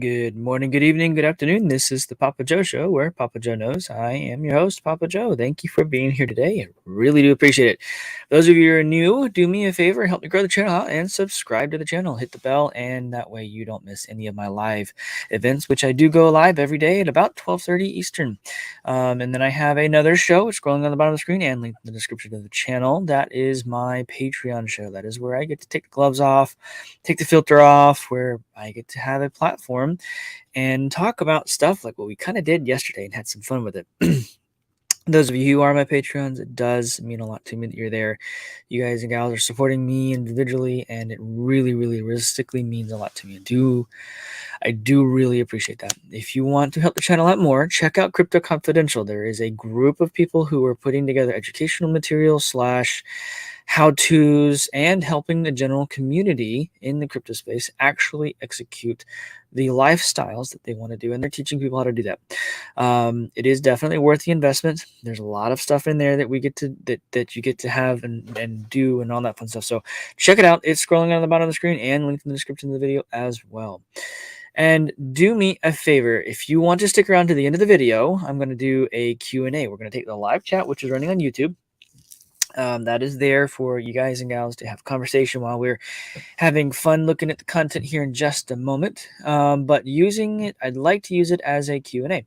Good morning, good evening, good afternoon. This is the Papa Joe Show, where Papa Joe knows I am your host, Papa Joe. Thank you for being here today. I really do appreciate it. Those of you who are new, do me a favor, help me grow the channel out and subscribe to the channel. Hit the bell, and that way you don't miss any of my live events, which I do go live every day at about 12:30 Eastern. And then I have another show, it's scrolling on the bottom of the screen and linked in the description of the channel. That is my Patreon show. That is where I get to take the gloves off, take the filter off, where I get to have a platform and talk about stuff like what we kind of did yesterday and had some fun with it. Those of you who are my Patreons, it does mean a lot to me that you're there. You guys and gals are supporting me individually, and it really, really realistically means a lot to me. I do really appreciate that. If you want to help the channel out more, check out Crypto Confidential. There is a group of people who are putting together educational material / how-tos and helping the general community in the crypto space actually execute the lifestyles that they want to do, and they're teaching people how to do that. It is definitely worth the investment. There's a lot of stuff in there that we get to that you get to have and do and all that fun stuff. So check it out. It's scrolling on the bottom of the screen and linked in the description of the video as well. And do me a favor, if you want to stick around to the end of the video, I'm going to do a Q&A. We're going to take the live chat, which is running on YouTube. That is there for you guys and gals to have conversation while we're having fun looking at the content here in just a moment. But using it, I'd like to use it as a Q&A.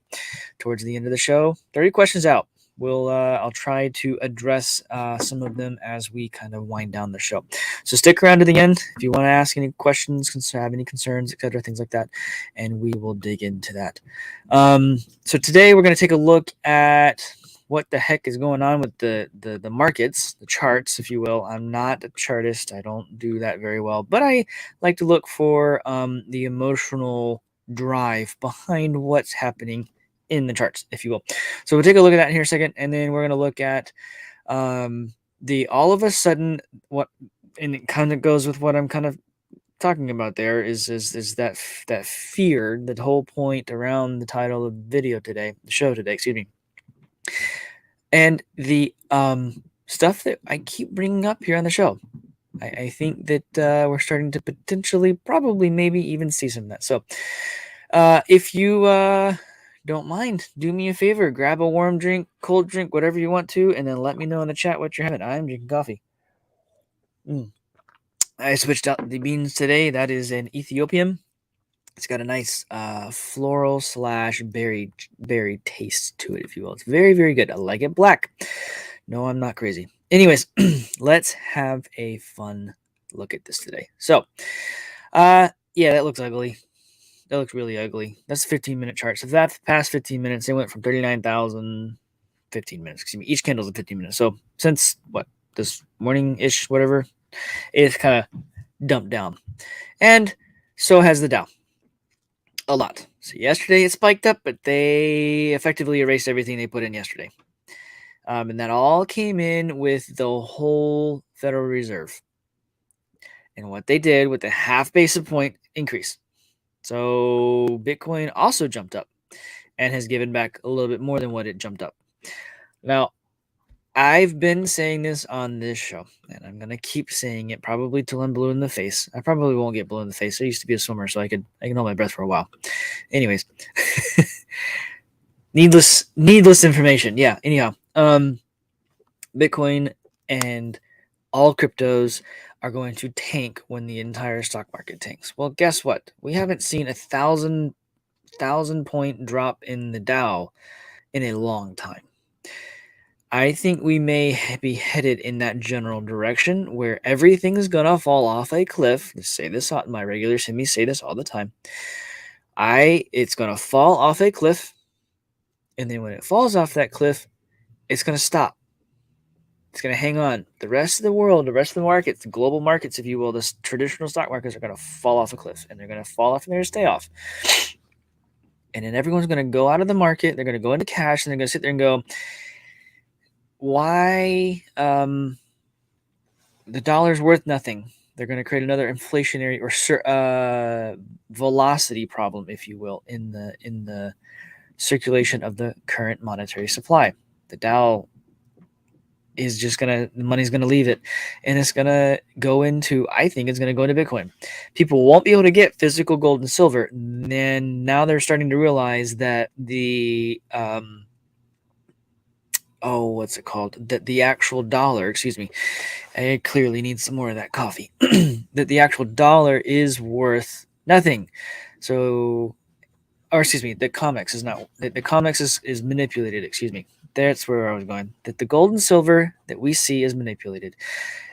Towards the end of the show, 30 questions out. I'll try to address some of them as we kind of wind down the show. So stick around to the end if you want to ask any questions, have any concerns, etc., things like that, and we will dig into that. So today we're going to take a look at what the heck is going on with the markets, the charts, if you will. I'm not a chartist. I don't do that very well, but I like to look for the emotional drive behind what's happening in the charts, if you will. So we'll take a look at that in here a second, and then we're going to look at the all of a sudden what, and it kind of goes with what I'm kind of talking about there is that fear, the whole point around the title of the show today, excuse me. And the stuff that I keep bringing up here on the show. I think that we're starting to potentially, probably, maybe even see some of that. So if you don't mind, do me a favor, grab a warm drink, cold drink, whatever you want to, and then let me know in the chat what you're having. I'm drinking coffee. I switched out the beans today. That is an Ethiopian. It's got a nice floral / berry taste to it, if you will. It's very, very good. I like it black. No, I'm not crazy. Anyways, let's have a fun look at this today. So, yeah, that looks ugly. That looks really ugly. That's a 15-minute chart. So that past 15 minutes, they went from 39,000, 15 minutes. Excuse me. Each candle's a 15 minutes. So since this morning-ish, whatever, it's kind of dumped down. And so has the Dow. A lot. So yesterday it spiked up, but they effectively erased everything they put in yesterday. And that all came in with the whole Federal Reserve and what they did with the half basis point increase. So Bitcoin also jumped up and has given back a little bit more than what it jumped up. Now, I've been saying this on this show, and I'm going to keep saying it probably till I'm blue in the face. I probably won't get blue in the face. I used to be a swimmer, so I can hold my breath for a while. Anyways, needless information. Yeah, anyhow, Bitcoin and all cryptos are going to tank when the entire stock market tanks. Well, guess what? We haven't seen a 1,000 point drop in the Dow in a long time. I think we may be headed in that general direction where everything is going to fall off a cliff. I say this on my regulars, hear me say this all the time. It's going to fall off a cliff, and then when it falls off that cliff, it's going to stop. It's going to hang on. The rest of the world, the rest of the markets, the global markets, if you will, the traditional stock markets are going to fall off a cliff, and they're going to fall off and they're going to stay off. And then everyone's going to go out of the market. They're going to go into cash, and they're going to sit there and go, why the dollar's worth nothing. They're going to create another inflationary or velocity problem, if you will, in the circulation of the current monetary supply. The Dow is just the money's gonna leave it, and it's gonna go into. I think it's gonna go into Bitcoin. People won't be able to get physical gold and silver. And now they're starting to realize that the what's it called? That the actual dollar, excuse me, I clearly need some more of that coffee. That the actual dollar is worth nothing. So, or excuse me, the COMEX is not. The COMEX is manipulated. Excuse me. That's where I was going. That the gold and silver that we see is manipulated,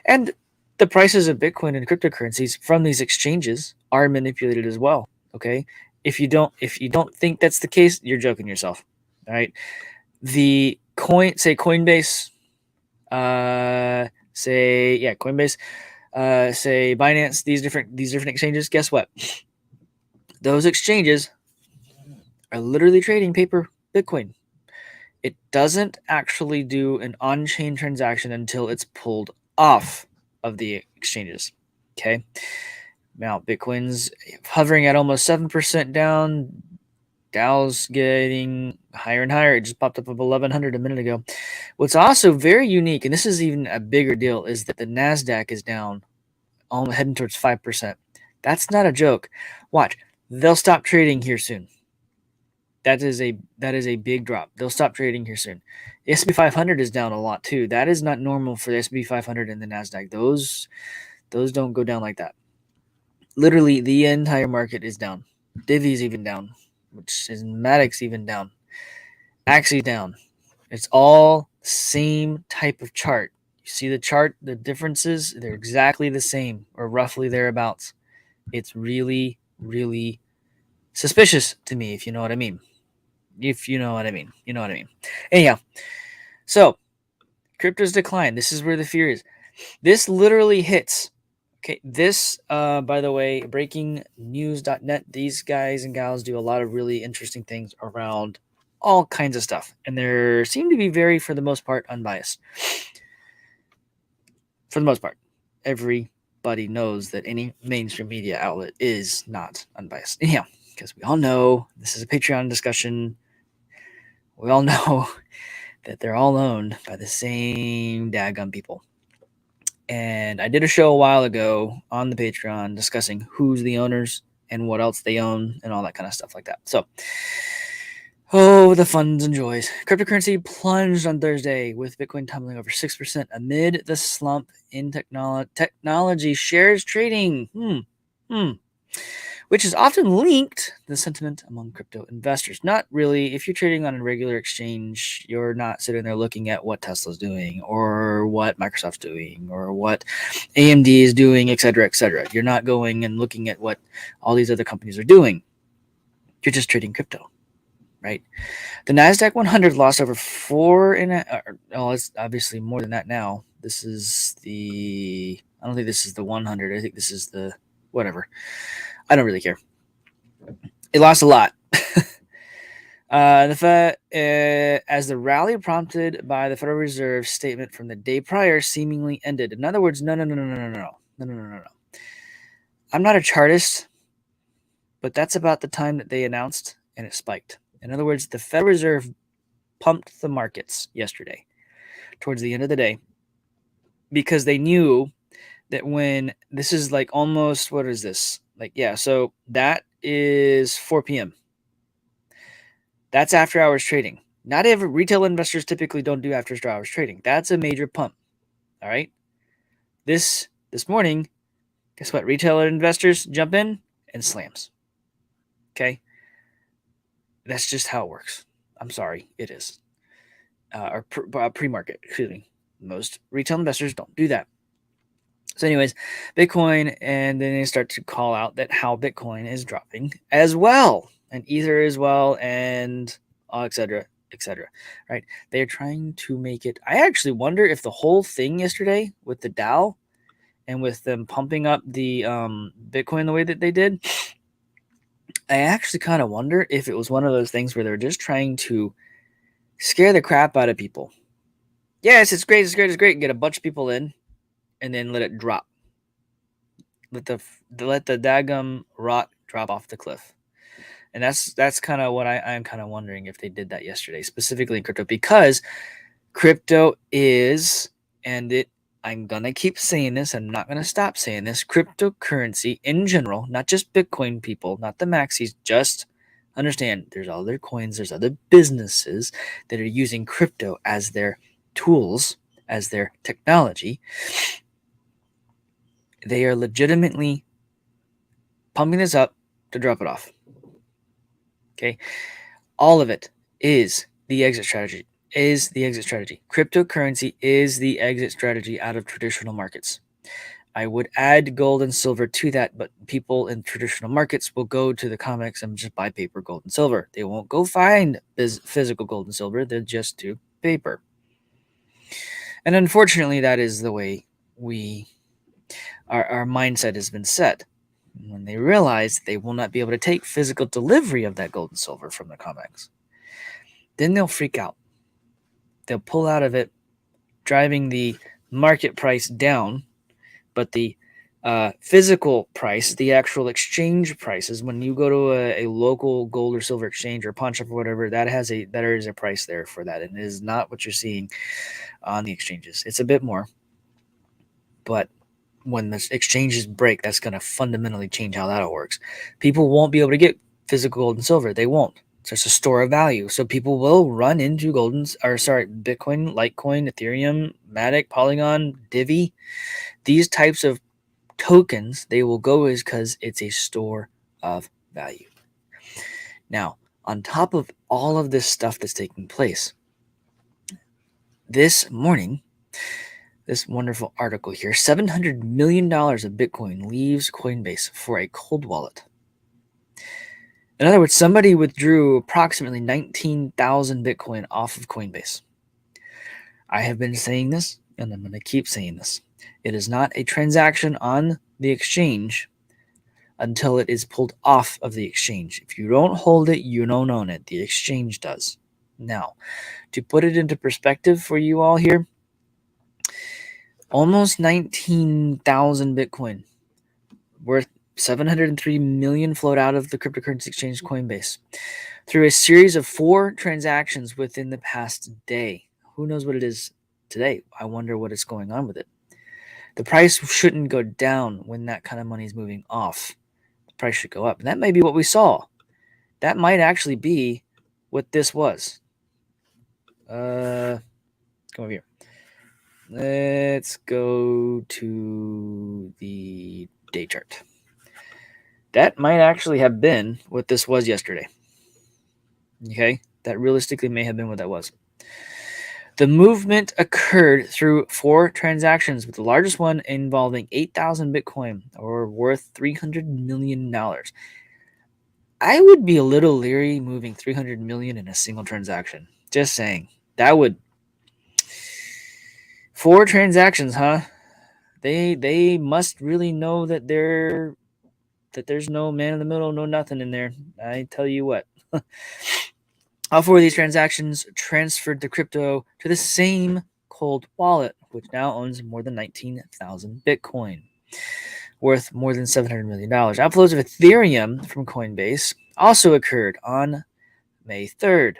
and the prices of Bitcoin and cryptocurrencies from these exchanges are manipulated as well. Okay, if you don't think that's the case, you're joking yourself. All right, the say Coinbase, Coinbase, say Binance, these different exchanges. Guess what? Those exchanges are literally trading paper Bitcoin. It doesn't actually do an on-chain transaction until it's pulled off of the exchanges. Okay. Now Bitcoin's hovering at almost 7% down. Dow's getting higher and higher. It just popped up of 1100 a minute ago. What's also very unique, and this is even a bigger deal, is that the Nasdaq is down, heading towards 5%. That's not a joke. Watch, they'll stop trading here soon. That is a big drop. They'll stop trading here soon. The S&P 500 is down a lot too. That is not normal for the S&P 500 and the Nasdaq. Those don't go down like that. Literally, the entire market is down. Divi's even down, which is Matic's even down. Axi's down. It's all same type of chart. You see the chart, the differences, they're exactly the same or roughly thereabouts. It's really, really suspicious to me, if you know what I mean. If you know what I mean. You know what I mean. Anyhow, so crypto's decline. This is where the fear is. This literally hits. Okay, this, by the way, breakingnews.net, these guys and gals do a lot of really interesting things around all kinds of stuff. And they seem to be very, for the most part, unbiased. For the most part. Everybody knows that any mainstream media outlet is not unbiased. Anyhow, because we all know this is a Patreon discussion. We all know that they're all owned by the same daggum people. And I did a show a while ago on the Patreon discussing who's the owners and what else they own and all that kind of stuff like that. So, the funs and joys. Cryptocurrency plunged on Thursday with Bitcoin tumbling over 6% amid the slump in technology shares trading. Which is often linked to the sentiment among crypto investors. Not really. If you're trading on a regular exchange, you're not sitting there looking at what Tesla's doing or what Microsoft's doing or what AMD is doing, et cetera, et cetera. You're not going and looking at what all these other companies are doing. You're just trading crypto, right? The NASDAQ 100 lost over it's obviously more than that now. I don't think this is the 100. I think this is the whatever. I don't really care. It lost a lot. As the rally prompted by the Federal Reserve statement from the day prior seemingly ended. In other words, no. I'm not a chartist, but that's about the time that they announced, and it spiked. In other words, the Federal Reserve pumped the markets yesterday towards the end of the day because they knew that when this is like almost, what is this? So that is 4 p.m. That's after hours trading. Not every retail investors typically don't do after hours trading. That's a major pump. All right. This morning, guess what? Retail investors jump in and slams. Okay. That's just how it works. I'm sorry, it is. Or pre-market, excuse me. Most retail investors don't do that. So anyways, Bitcoin, and then they start to call out that how Bitcoin is dropping as well, and Ether as well, and et cetera, right? They're trying to make it. I actually wonder if the whole thing yesterday with the Dow and with them pumping up the Bitcoin the way that they did, I actually kind of wonder if it was one of those things where they're just trying to scare the crap out of people. Yes, it's great, get a bunch of people in, and then let it drop. Let the daggum rock drop off the cliff. And that's kind of what I'm kind of wondering if they did that yesterday, specifically in crypto, because crypto is And I'm going to keep saying this. I'm not going to stop saying this. Cryptocurrency in general, not just Bitcoin people, not the maxis, just understand there's other coins, there's other businesses that are using crypto as their tools, as their technology. They are legitimately pumping this up to drop it off. Okay? All of it is the exit strategy. Cryptocurrency is the exit strategy out of traditional markets. I would add gold and silver to that, but people in traditional markets will go to the comics and just buy paper, gold, and silver. They won't go find physical gold and silver. They'll just do paper. And unfortunately, that is the way our mindset has been set. When they realize they will not be able to take physical delivery of that gold and silver from the comics, then they'll freak out. They'll pull out of it, driving the market price down, but the physical price, the actual exchange prices, when you go to a local gold or silver exchange or pawn shop or whatever, there is a price there for that, and it is not what you're seeing on the exchanges. It's a bit more, but when the exchanges break, that's going to fundamentally change how that all works. People won't be able to get physical gold and silver. They won't. So it's a store of value. So people will run into Bitcoin, Litecoin, Ethereum, Matic, Polygon, Divi. These types of tokens, they will go is because it's a store of value. Now, on top of all of this stuff that's taking place, this morning, this wonderful article here, $700 million of Bitcoin leaves Coinbase for a cold wallet. In other words, somebody withdrew approximately 19,000 Bitcoin off of Coinbase. I have been saying this, and I'm going to keep saying this. It is not a transaction on the exchange until it is pulled off of the exchange. If you don't hold it, you don't own it. The exchange does. Now, to put it into perspective for you all here, almost 19,000 Bitcoin, worth 703 million flowed out of the cryptocurrency exchange Coinbase through a series of 4 transactions within the past day. Who knows what it is today? I wonder what is going on with it. The price shouldn't go down when that kind of money is moving off. The price should go up. And that may be what we saw. That might actually be what this was. Come over here. Let's go to the day chart. That might actually have been what this was yesterday. Okay? That realistically may have been what that was. The movement occurred through 4 transactions, with the largest one involving 8,000 Bitcoin, or worth $300 million. I would be a little leery moving $300 million in a single transaction. Just saying. That would... 4 transactions, huh? They must really know that there's no man in the middle, no nothing in there. I tell you what. All 4 of these transactions transferred the crypto to the same cold wallet, which now owns more than 19,000 Bitcoin, worth more than $700 million. Outflows of Ethereum from Coinbase also occurred on May 3rd.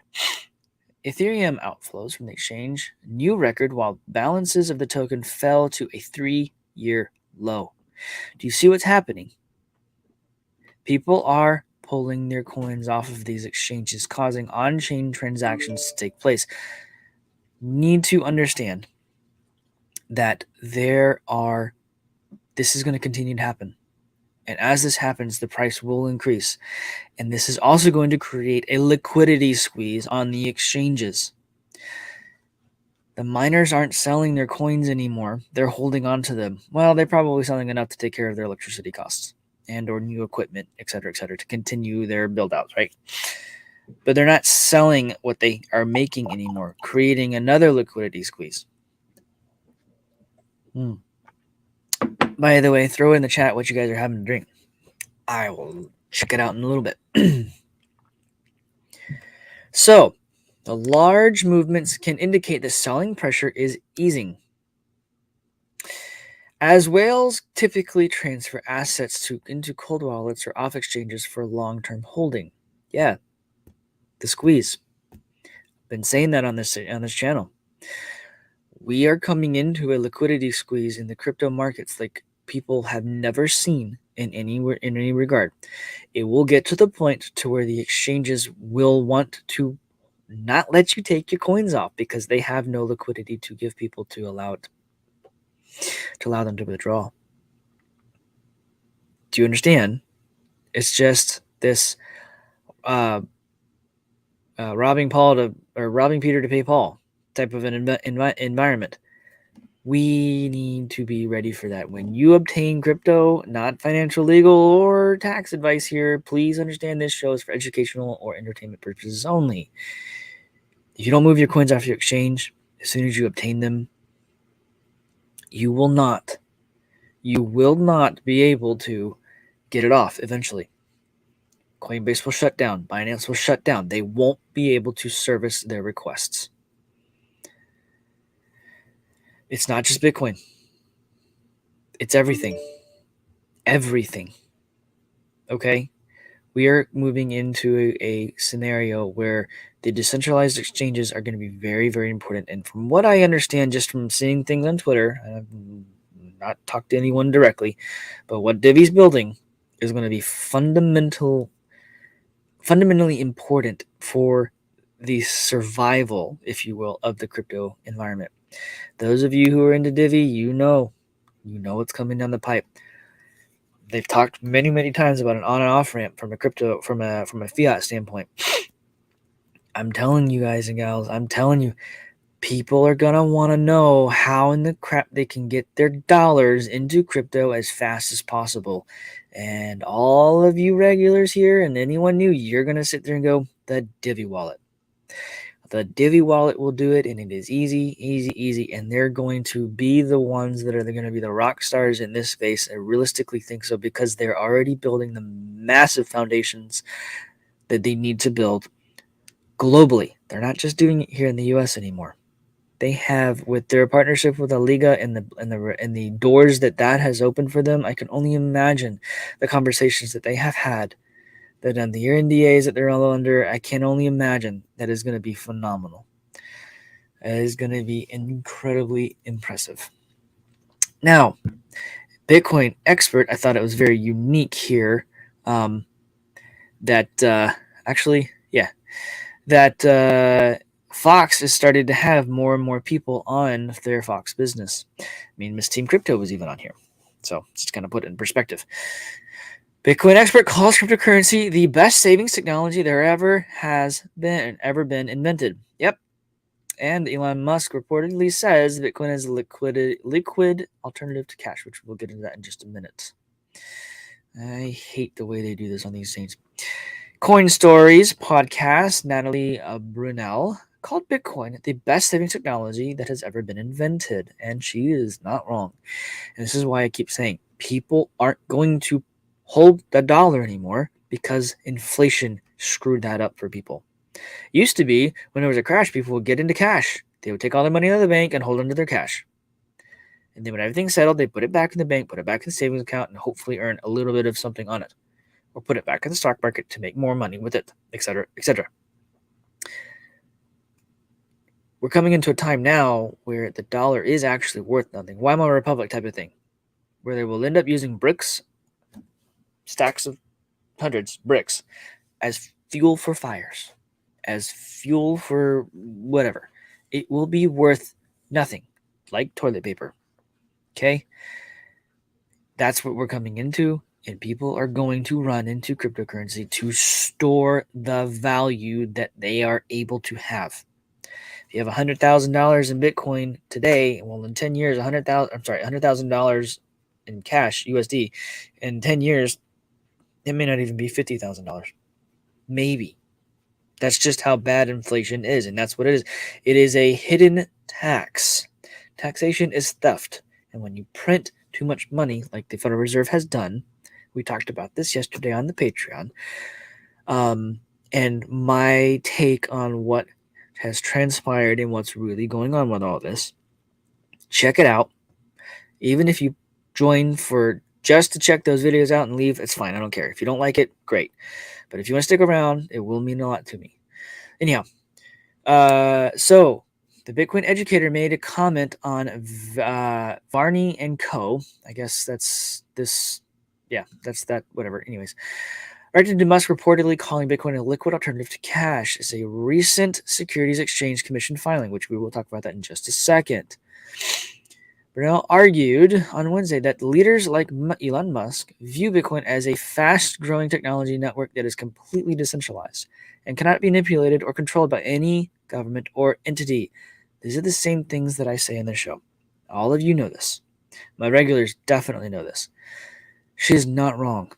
Ethereum outflows from the exchange, new record, while balances of the token fell to a 3-year low. Do you see what's happening? People are pulling their coins off of these exchanges, causing on-chain transactions to take place. Need to understand that this is going to continue to happen. And as this happens, the price will increase. And this is also going to create a liquidity squeeze on the exchanges. The miners aren't selling their coins anymore. They're holding on to them. Well, they're probably selling enough to take care of their electricity costs and or new equipment, et cetera, to continue their build-outs, right? But they're not selling what they are making anymore, creating another liquidity squeeze. By the way, throw in the chat what you guys are having to drink. I will check it out in a little bit. So, the large movements can indicate that selling pressure is easing. As whales typically transfer assets into cold wallets or off exchanges for long-term holding. Yeah, the squeeze. Been saying that on this channel. We are coming into a liquidity squeeze in the crypto markets like people have never seen in any regard. It will get to the point to where the exchanges will want to not let you take your coins off because they have no liquidity to give people to allow them to withdraw. Do you understand? It's just this robbing Peter to pay Paul type of an environment. We need to be ready for that. When you obtain crypto, not financial, legal, or tax advice here, please understand this show is for educational or entertainment purposes only. If you don't move your coins off your exchange, as soon as you obtain them, you will not be able to get it off eventually. Coinbase will shut down. Binance will shut down. They won't be able to service their requests. It's not just Bitcoin. It's everything. Everything. Okay? We are moving into a scenario where the decentralized exchanges are going to be very, very important. And from what I understand, just from seeing things on Twitter, I've not talked to anyone directly, but what Divi's building is going to be fundamentally important for the survival, if you will, of the crypto environment. Those of you who are into Divi, you know what's coming down the pipe. They've talked many, many times about an on and off ramp from a fiat standpoint. I'm telling you guys and gals, I'm telling you, people are gonna want to know how in the crap they can get their dollars into crypto as fast as possible. And all of you regulars here and anyone new, you're gonna sit there and go, the Divi wallet. The Divi wallet will do it, and it is easy, and they're going to be the ones that are going to be the rock stars in this space. I realistically think so because they're already building the massive foundations that they need to build globally. They're not just doing it here in the U.S. anymore. They have, with their partnership with the Liga and the doors that has opened for them. I can only imagine the conversations that they have had. That on the NDAs that they're all under, I can only imagine that is going to be phenomenal. It is going to be incredibly impressive. Now, Bitcoin expert, I thought it was very unique here that Fox has started to have more and more people on their Fox business. I mean, Miss Team Crypto was even on here. So just kind of put it in perspective. Bitcoin expert calls cryptocurrency the best savings technology there ever been invented. Yep. And Elon Musk reportedly says Bitcoin is a liquid alternative to cash, which we'll get into that in just a minute. I hate the way they do this on these things. Coin Stories podcast, Natalie Brunel called Bitcoin the best savings technology that has ever been invented. And she is not wrong. And this is why I keep saying people aren't going to hold the dollar anymore because inflation screwed that up for people. Used to be when there was a crash, people would get into cash. They would take all their money out of the bank and hold onto their cash. And then when everything's settled, they put it back in the bank, put it back in the savings account, and hopefully earn a little bit of something on it. Or put it back in the stock market to make more money with it, etc., etc. We're coming into a time now where the dollar is actually worth nothing. Weimar Republic type of thing, where they will end up using bricks, stacks of hundreds, bricks, as fuel for fires, as fuel for whatever. It will be worth nothing, like toilet paper. Okay? That's what we're coming into, and people are going to run into cryptocurrency to store the value that they are able to have. If you have $100,000 in Bitcoin today, well, in 10 years, $100,000 in cash, USD, in 10 years, it may not even be $50,000. Maybe. That's just how bad inflation is, and that's what it is. It is a hidden tax. Taxation is theft, and when you print too much money, like the Federal Reserve has done, we talked about this yesterday on the Patreon, and my take on what has transpired and what's really going on with all this, check it out. Even if you join for just to check those videos out and leave, it's fine. I don't care. If you don't like it, great. But if you want to stick around, it will mean a lot to me. Anyhow, so The Bitcoin educator made a comment on Varney and Co. I guess that's this. Yeah, that's that. Whatever. Anyways, Director to Musk reportedly calling Bitcoin a liquid alternative to cash is a recent Securities Exchange Commission filing, which we will talk about that in just a second. Brunel argued on Wednesday that leaders like Elon Musk view Bitcoin as a fast-growing technology network that is completely decentralized and cannot be manipulated or controlled by any government or entity. These are the same things that I say in the show. All of you know this. My regulars definitely know this. She is not wrong.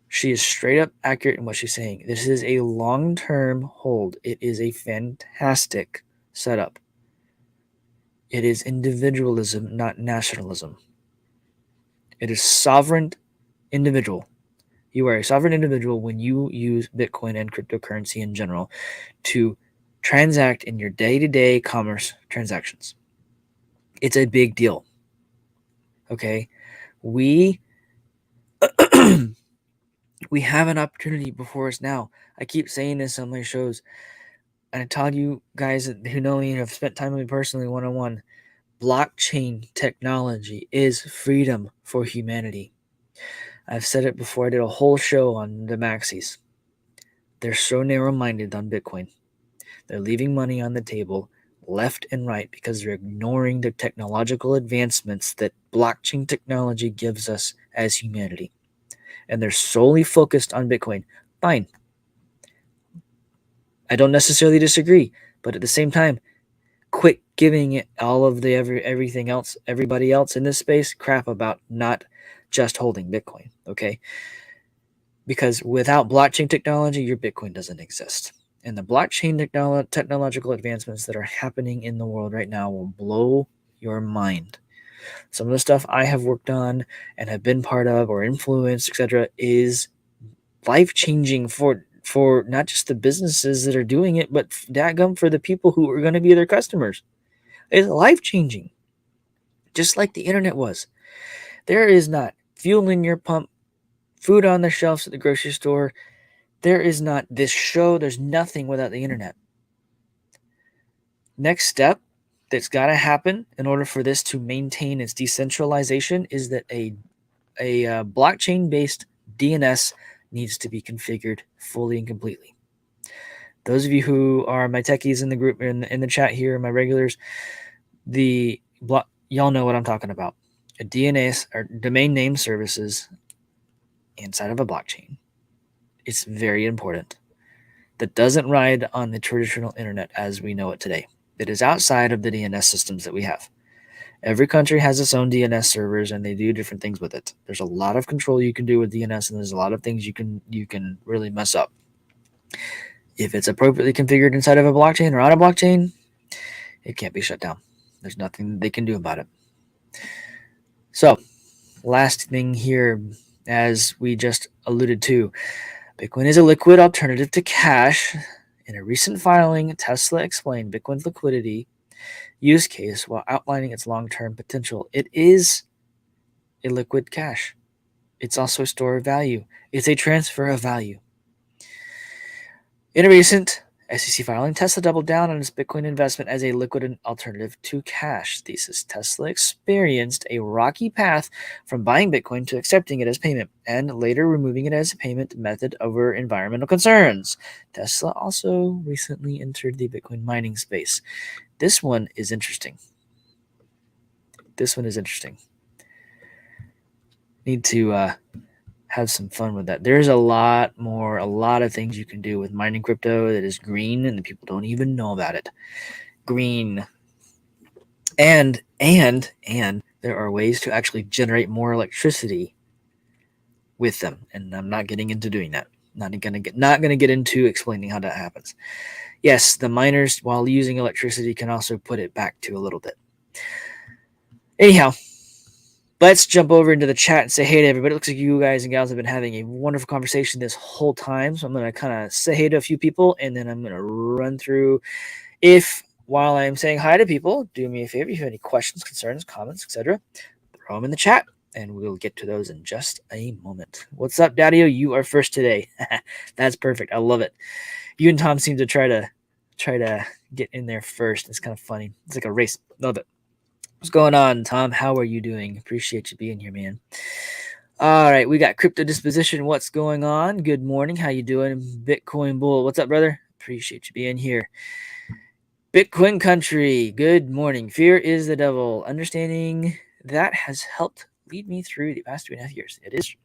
She is straight up accurate in what she's saying. This is a long-term hold. It is a fantastic setup. It is individualism, not nationalism. It is sovereign individual. You are a sovereign individual when you use Bitcoin and cryptocurrency in general to transact in your day-to-day commerce transactions. It's a big deal. Okay? We we have an opportunity before us now. I keep saying this on my shows, and I tell you guys who know me and have spent time with me personally one-on-one, blockchain technology is freedom for humanity. I've said it before. I did a whole show on the maxis. They're so narrow-minded on Bitcoin. They're leaving money on the table left and right because they're ignoring the technological advancements that blockchain technology gives us as humanity. And they're solely focused on Bitcoin. Fine. I don't necessarily disagree, but at the same time, quit giving it all of the everything else, everybody else in this space crap about not just holding Bitcoin, okay? Because without blockchain technology, your Bitcoin doesn't exist. And the blockchain technological advancements that are happening in the world right now will blow your mind. Some of the stuff I have worked on and have been part of or influenced, etc., is life-changing for not just the businesses that are doing it, but dadgum for the people who are going to be their customers. It's life-changing, just like the internet was. There is not fuel in your pump, food on the shelves at the grocery store. There is not this show. There's nothing without the internet. Next step that's got to happen in order for this to maintain its decentralization is that a blockchain-based DNS needs to be configured fully and completely. Those of you who are my techies in the group in the chat here, my regulars, y'all know what I'm talking about. A DNS or domain name services inside of a blockchain. It's very important. That doesn't ride on the traditional internet as we know it today. It is outside of the DNS systems that we have. Every country has its own DNS servers, and they do different things with it. There's a lot of control you can do with DNS, and there's a lot of things you can really mess up. If it's appropriately configured inside of a blockchain or on a blockchain, it can't be shut down. There's nothing they can do about it. So, last thing here, as we just alluded to, Bitcoin is a liquid alternative to cash. In a recent filing, Tesla explained Bitcoin's liquidity use case while outlining its long-term potential. It is a liquid cash. It's also a store of value. It's a transfer of value. In a recent SEC filing, Tesla doubled down on its Bitcoin investment as a liquid alternative to cash thesis. Tesla experienced a rocky path from buying Bitcoin to accepting it as payment, and later removing it as a payment method over environmental concerns. Tesla also recently entered the Bitcoin mining space. This one is interesting. Need to have some fun with that. There's a lot of things you can do with mining crypto that is green, and the people don't even know about it. Green. And there are ways to actually generate more electricity with them, and I'm not getting into doing that. Not gonna get into explaining how that happens. Yes, the miners, while using electricity, can also put it back to a little bit. Anyhow, let's jump over into the chat and say hey to everybody. It looks like you guys and gals have been having a wonderful conversation this whole time. So I'm going to kind of say hey to a few people, and then I'm going to run through. While I'm saying hi to people, do me a favor. If you have any questions, concerns, comments, etc., throw them in the chat, and we'll get to those in just a moment. What's up, Daddy-O? You are first today. That's perfect. I love it. You and Tom seem to try to get in there first. It's kind of funny. It's like a race. Love it. What's going on, Tom? How are you doing? Appreciate you being here, man. All right, we got Crypto Disposition. What's going on? Good morning. How you doing? Bitcoin Bull. What's up, brother? Appreciate you being here. Bitcoin Country. Good morning. Fear is the devil. Understanding that has helped lead me through the past 2.5 years. It is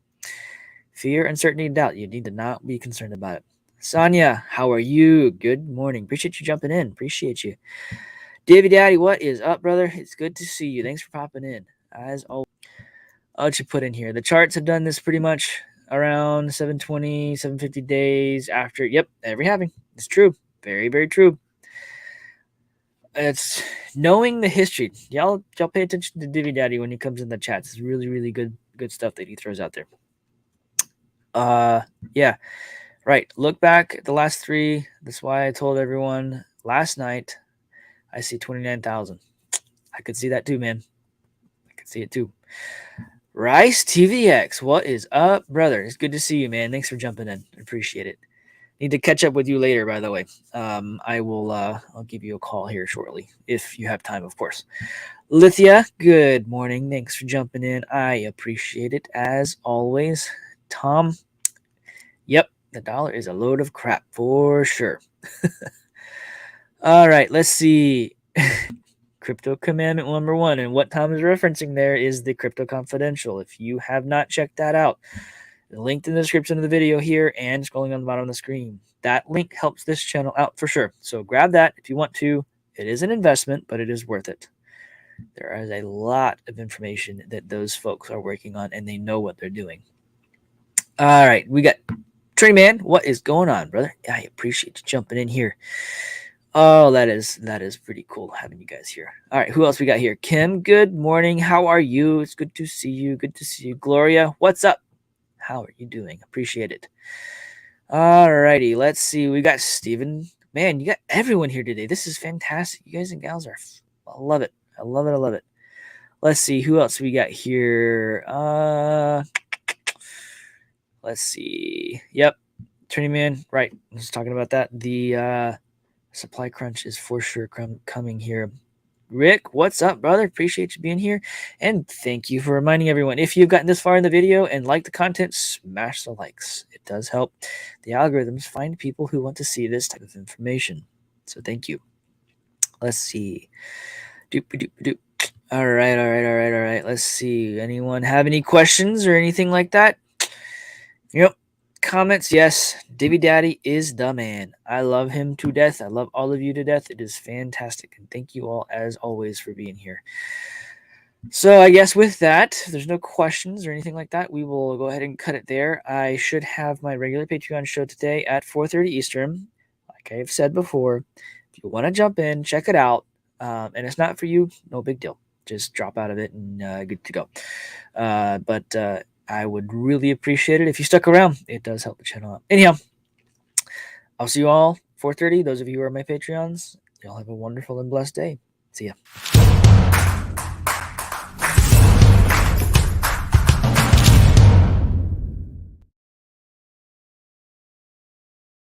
fear, uncertainty, and doubt. You need to not be concerned about it. Sonia, how are you? Good morning. Appreciate you jumping in. Appreciate you. Davy Daddy, what is up, brother? It's good to see you. Thanks for popping in. As always, I'll let you put in here. The charts have done this pretty much around 720, 750 days after. Yep, every halving. It's true. Very, very true. It's knowing the history. Y'all pay attention to Divvy Daddy when he comes in the chats. It's really, really good stuff that he throws out there. Yeah, right. Look back at the last three. That's why I told everyone last night. I see 29,000. I could see that too, man. I could see it too. Rice TVX, what is up, brother? It's good to see you, man. Thanks for jumping in. I appreciate it. Need to catch up with you later, by the way. I will. I'll give you a call here shortly if you have time, of course. Lithia, good morning. Thanks for jumping in. I appreciate it as always. Tom, yep, the dollar is a load of crap for sure. All right, let's see. Crypto Commandment number 1, and what Tom is referencing there is the Crypto Confidential. If you have not checked that out, linked in the description of the video here and scrolling on the bottom of the screen. That link helps this channel out for sure. So grab that if you want to. It is an investment, but it is worth it. There is a lot of information that those folks are working on, and they know what they're doing. All right, we got Trey Man. What is going on, brother? I appreciate you jumping in here. Oh, that is pretty cool having you guys here. All right, who else we got here? Kim, good morning. How are you? It's good to see you. Good to see you. Gloria, what's up? How are you doing? Appreciate it. All righty, let's see. We got Steven. Man, you got everyone here today. This is fantastic. You guys and gals are. I love it. I love it. I love it. Let's see who else we got here. Let's see. Yep, Trinity Man. Right, I was talking about that. The supply crunch is for sure coming here. Rick, what's up, brother? Appreciate you being here. And thank you for reminding everyone. If you've gotten this far in the video and like the content, smash the likes. It does help the algorithms find people who want to see this type of information. So thank you. Let's see. Doop. All right. Let's see. Anyone have any questions or anything like that? Yep. Comments, yes. Divvy Daddy is the man. I love him to death. I love all of you to death. It is fantastic. And thank you all, as always, for being here. So I guess with that, if there's no questions or anything like that, we will go ahead and cut it there. I should have my regular Patreon show today at 4:30 Eastern. Like I've said before, if you want to jump in, check it out. And it's not for you, no big deal. Just drop out of it and good to go. But I would really appreciate it if you stuck around. It does help the channel out. Anyhow, I'll see you all 4:30. Those of you who are my Patreons, y'all have a wonderful and blessed day. See ya.